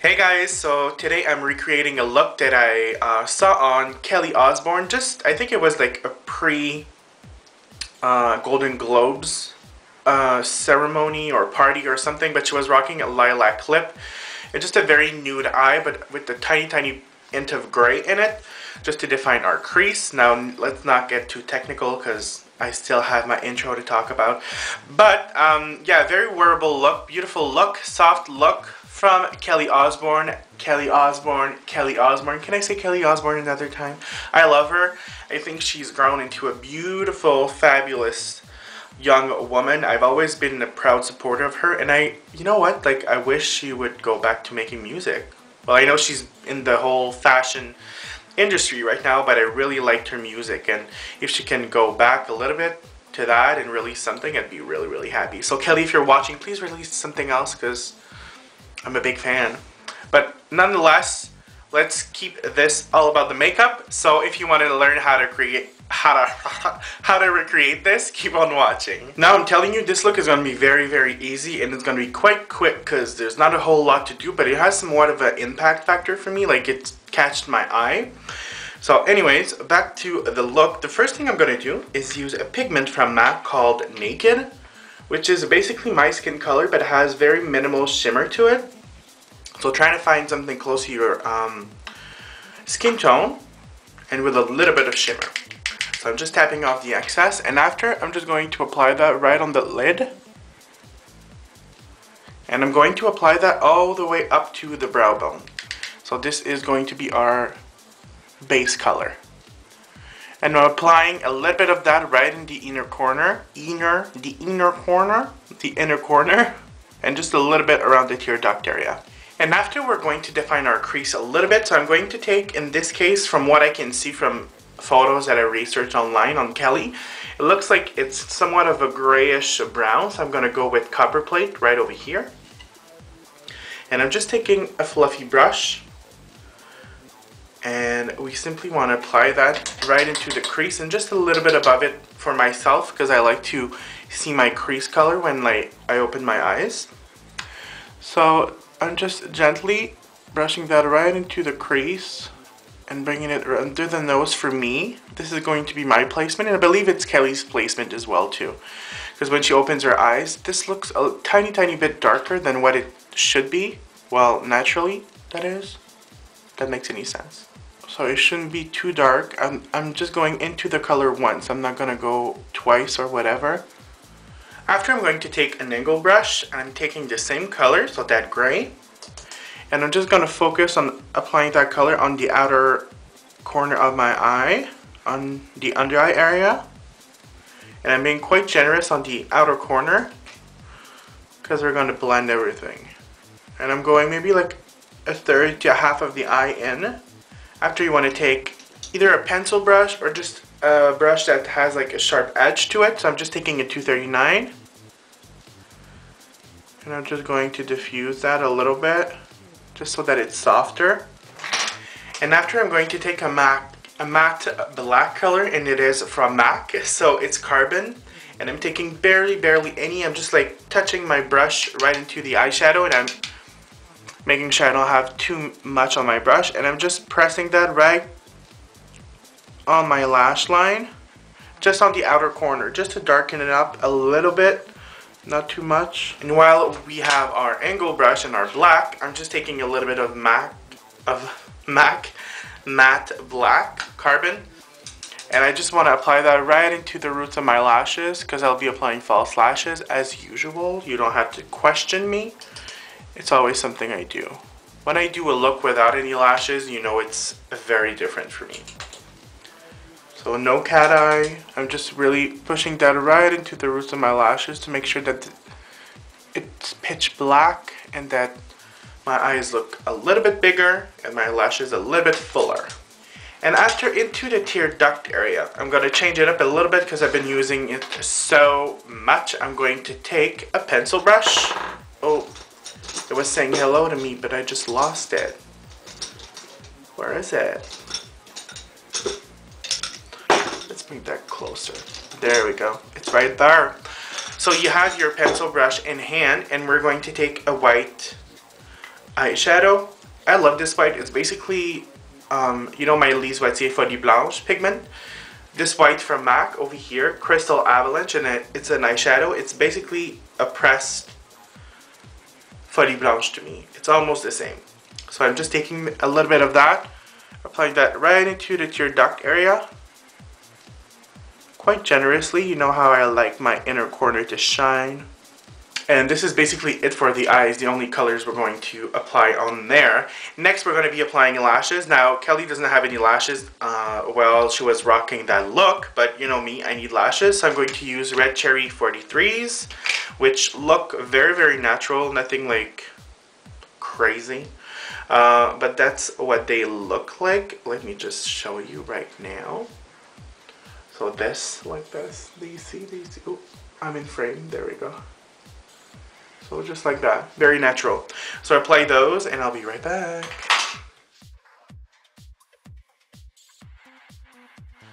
Hey guys, so today I'm recreating a look that I saw on Kelly Osbourne. I think it was like a pre-Golden Globes ceremony or party or something, but she was rocking a lilac lip. It's just a very nude eye, but with the tiny hint of gray in it, just to define our crease. Now, let's not get too technical because I still have my intro to talk about. But, yeah, very wearable look, beautiful look, soft look. From Kelly Osbourne. Kelly Osbourne. Can I say Kelly Osbourne another time? I love her. I think she's grown into a beautiful, fabulous young woman. I've always been a proud supporter of her, and you know what? Like, I wish she would go back to making music. Well, I know she's in the whole fashion industry right now, but I really liked her music, and if she can go back a little bit to that and release something, I'd be really, really happy. So Kelly, if you're watching, please release something else, because I'm a big fan. But nonetheless, let's keep this all about the makeup. So if you want to learn how to recreate this, keep on watching. Now I'm telling you, this look is going to be very, very easy, and it's going to be quite quick because there's not a whole lot to do, but it has somewhat of an impact factor for me, like it catched my eye. So anyways, back to the look. The first thing I'm going to do is use a pigment from M.A.C called Naked, which is basically my skin color, but has very minimal shimmer to it. So trying to find something close to your skin tone and with a little bit of shimmer. So I'm just tapping off the excess, and after I'm just going to apply that right on the lid. And I'm going to apply that all the way up to the brow bone. So this is going to be our base color. And I'm applying a little bit of that right in the inner corner, and just a little bit around the tear duct area. And after, we're going to define our crease a little bit. So I'm going to take, in this case, from what I can see from photos that I researched online on Kelly, it looks like it's somewhat of a grayish brown. So I'm going to go with Copperplate right over here. And I'm just taking a fluffy brush, and we simply want to apply that right into the crease and just a little bit above it for myself, because I like to see my crease color when I open my eyes. So I'm just gently brushing that right into the crease and bringing it under the nose for me. This is going to be my placement, and I believe it's Kelly's placement as well too, because when she opens her eyes, this looks a tiny bit darker than what it should be. Well, naturally, that is. If that makes any sense. So it shouldn't be too dark. I'm just going into the color once. I'm not going to go twice or whatever. After, I'm going to take an angle brush, and I'm taking the same color, so that gray, and I'm just going to focus on applying that color on the outer corner of my eye, on the under eye area. And I'm being quite generous on the outer corner because we're going to blend everything. And I'm going maybe like a third to half of the eye in. After, you want to take either a pencil brush or just a brush that has like a sharp edge to it. So I'm just taking a 239, and I'm just going to diffuse that a little bit just so that it's softer. And after, I'm going to take a matte black color, and it is from M.A.C, so it's Carbon, and I'm taking barely any. I'm just like touching my brush right into the eyeshadow, and I'm making sure I don't have too much on my brush, and I'm just pressing that right on my lash line, just on the outer corner, just to darken it up a little bit, not too much. And while we have our angle brush and our black, I'm just taking a little bit of M.A.C matte black Carbon, and I just want to apply that right into the roots of my lashes, because I'll be applying false lashes as usual. You don't have to question me. It's always something I do. When I do a look without any lashes, you know it's very different for me. So no cat eye. I'm just really pushing that right into the roots of my lashes to make sure that it's pitch black and that my eyes look a little bit bigger and my lashes a little bit fuller. And after, into the tear duct area, I'm going to change it up a little bit because I've been using it so much. I'm going to take a pencil brush. Oh, it was saying hello to me, but I just lost it. Where is it? Let's bring that closer. There we go. It's right there. So you have your pencil brush in hand, and we're going to take a white eyeshadow. I love this white. It's basically, you know, my Lise Watier Folie Blanche pigment. This white from M.A.C over here, Crystal Avalanche, and it's an eyeshadow. It's basically a pressed Folie Blanche to me. It's almost the same. So I'm just taking a little bit of that, applying that right into the tear duct area. Quite generously. You know how I like my inner corner to shine. And this is basically it for the eyes, the only colors we're going to apply on there. Next, we're going to be applying lashes. Now, Kelly doesn't have any lashes. Well, she was rocking that look, but you know me, I need lashes. So I'm going to use Red Cherry 43s, which look very, very natural, nothing like crazy. But that's what they look like. Let me just show you right now. So this, like this, do you see? Oh, I'm in frame, there we go. So just like that, very natural. So I apply those and I'll be right back.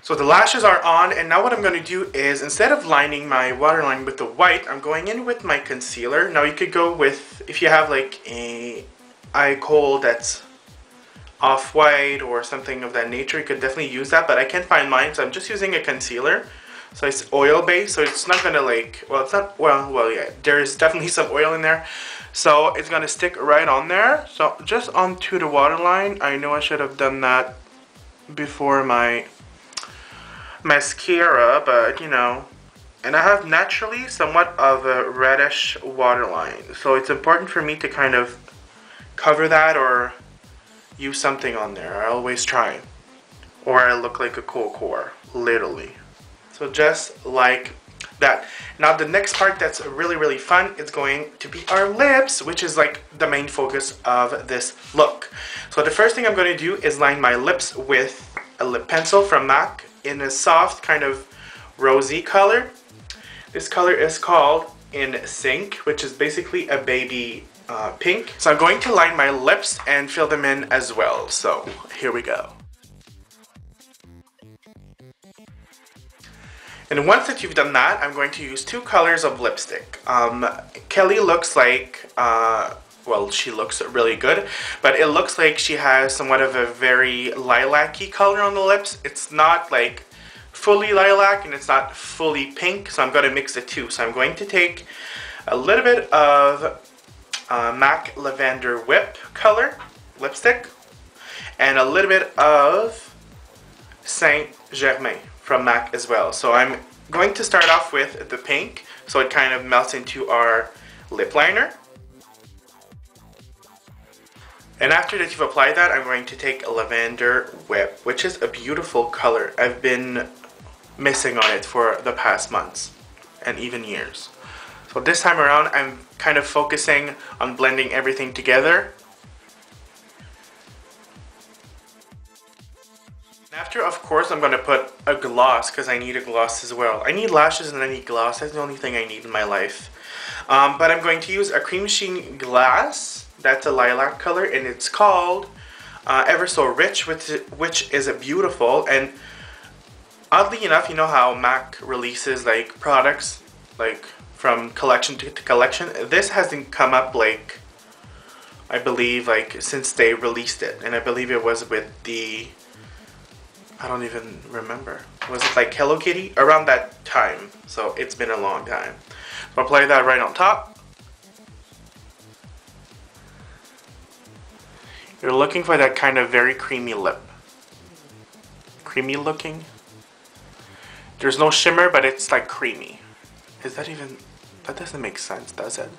So the lashes are on, and now what I'm going to do is, instead of lining my waterline with the white, I'm going in with my concealer. Now you could go with, if you have like a Kohl that's off-white or something of that nature, you could definitely use that, but I can't find mine, so I'm just using a concealer. So it's oil based, so it's not gonna like, well, it's not, well, yeah, there's definitely some oil in there. So it's gonna stick right on there. So just onto the waterline. I know I should have done that before my mascara, but you know. And I have naturally somewhat of a reddish waterline. So it's important for me to kind of cover that or use something on there. I always try. Or I look like a Kohl core, literally. So just like that. Now the next part that's really, really fun is going to be our lips, which is like the main focus of this look. So the first thing I'm going to do is line my lips with a lip pencil from M.A.C in a soft kind of rosy color. This color is called In Sync, which is basically a baby pink. So I'm going to line my lips and fill them in as well. So here we go. And once that you've done that, I'm going to use two colors of lipstick. Kelly looks like, well, she looks really good, but it looks like she has somewhat of a very lilac-y color on the lips. It's not like fully lilac and it's not fully pink, so I'm going to mix the two. So I'm going to take a little bit of M.A.C Lavender Whip color lipstick and a little bit of Saint-Germain from M.A.C as well. So I'm going to start off with the pink, so it kind of melts into our lip liner. And after that you've applied that, I'm going to take a Lavender Whip, which is a beautiful color. I've been missing on it for the past months and even years. So this time around, I'm kind of focusing on blending everything together. After, of course, I'm going to put a gloss because I need a gloss as well. I need lashes and I need gloss. That's the only thing I need in my life. But I'm going to use a Creamsheen glass. That's a lilac color and it's called Ever So Rich, which is a beautiful. And oddly enough, you know how M.A.C releases like products like from collection to collection. This hasn't come up like, I believe, like since they released it. And I believe it was with the, I don't even remember. Was it like Hello Kitty? Around that time. So it's been a long time. So I'll apply that right on top. You're looking for that kind of very creamy lip. Creamy looking. There's no shimmer, but it's like creamy. Is that even, that doesn't make sense, does it?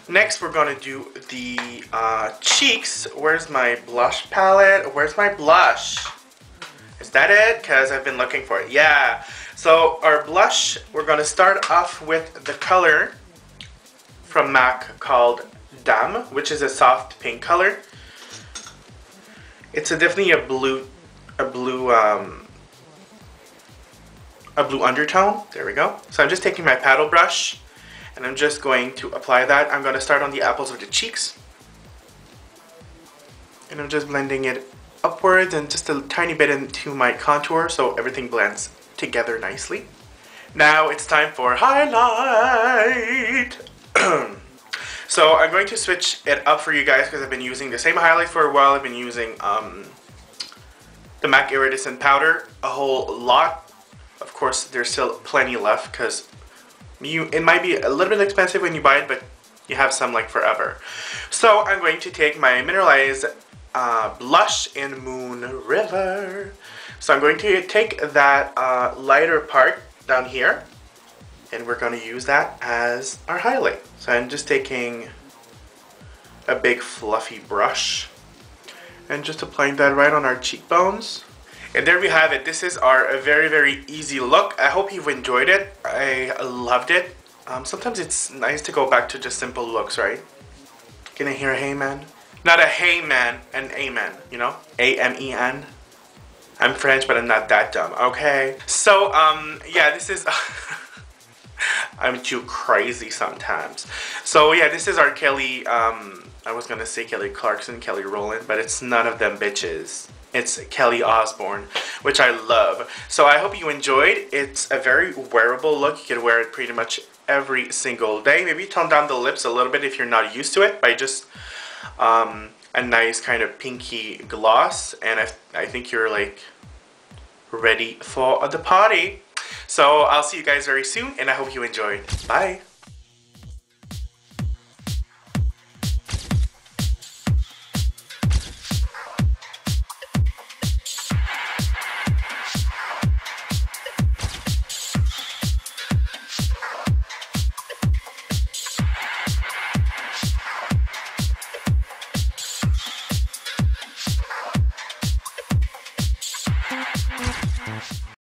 Next, we're going to do the cheeks. Where's my blush palette? Where's my blush? Is that it? Because I've been looking for it. Yeah. So our blush, we're going to start off with the color from M.A.C called Dame, which is a soft pink color. It's definitely a blue undertone. There we go. So I'm just taking my paddle brush and I'm just going to apply that. I'm going to start on the apples of the cheeks. And I'm just blending it upwards and just a tiny bit into my contour so everything blends together nicely. Now it's time for highlight. So I'm going to switch it up for you guys because I've been using the same highlight for a while. I've been using the M.A.C iridescent powder a whole lot. Of course, there's still plenty left because it might be a little bit expensive when you buy it, but you have some like forever. So I'm going to take my Mineralized blush in Moon River. So I'm going to take that lighter part down here, and we're going to use that as our highlight. So I'm just taking a big fluffy brush and just applying that right on our cheekbones. And there we have it. This is our very, very easy look. I hope you've enjoyed it. I loved it. Sometimes it's nice to go back to just simple looks, right? Can I hear a hey man? Not a hey man, an amen, you know? A-M-E-N. I'm French, but I'm not that dumb, okay? So, yeah, this is... I'm too crazy sometimes. So, yeah, this is our Kelly, I was gonna say Kelly Clarkson, Kelly Rowland, but it's none of them bitches. It's Kelly Osbourne, which I love. So I hope you enjoyed. It's a very wearable look. You can wear it pretty much every single day. Maybe tone down the lips a little bit if you're not used to it by just a nice kind of pinky gloss. And I think you're like ready for the party. So I'll see you guys very soon, and I hope you enjoyed. Bye.